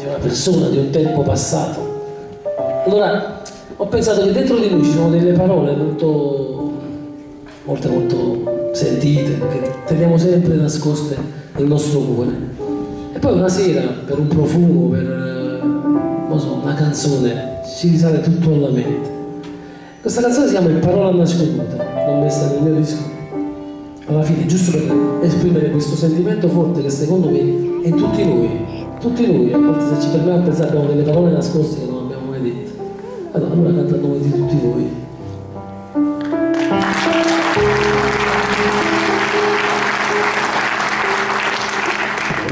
di una persona, di un tempo passato. Allora ho pensato che dentro di noi ci sono delle parole molto sentite, che teniamo sempre nascoste nel nostro cuore. E poi una sera, per un profumo, per non so, una canzone, ci risale tutto alla mente. Questa canzone si chiama Il Parola Nasconduta, l'ho messa nel mio disco alla fine, giusto per esprimere questo sentimento forte che secondo me è in tutti noi, a volte se ci fermiamo a pensare abbiamo delle parole nascoste che non abbiamo mai detto. Allora canta a nome di tutti voi.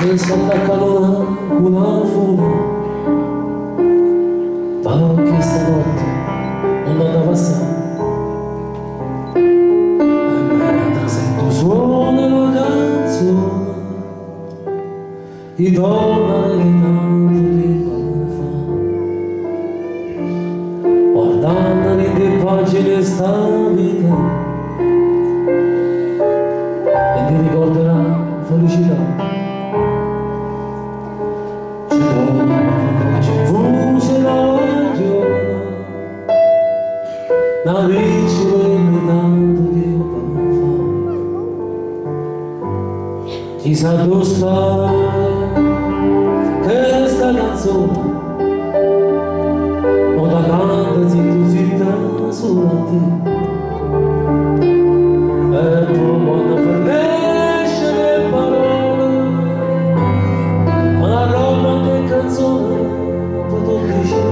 Mi sono accalona una fune, ma che stanotte non vado a passare. Suona la canzone, i dollari di tanto tempo fa, guardando le pagine stabili e mi ricorderà felicità. Ci fuse la ragione, la vicina di tanto tempo. Chissà dove sta questa canzone, o da canta zitta solo a te. E poi quando finisce le parole, ma la roba che canzone poi tu dici,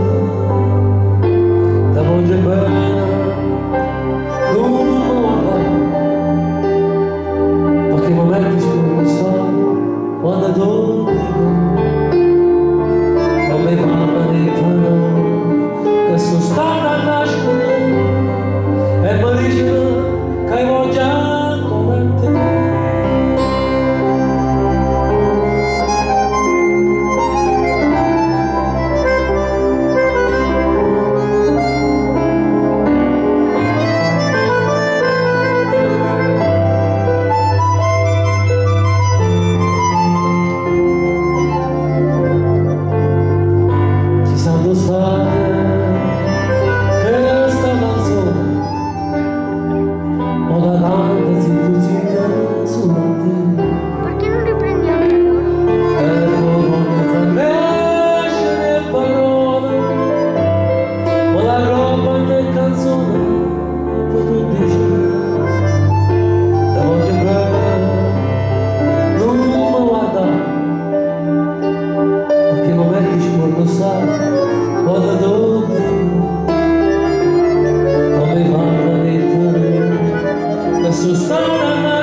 da voglio bene, perché momenti ci quando tu non mi parla di parole che sono stata a nascere e mi dicono che voglio come te. Sono stata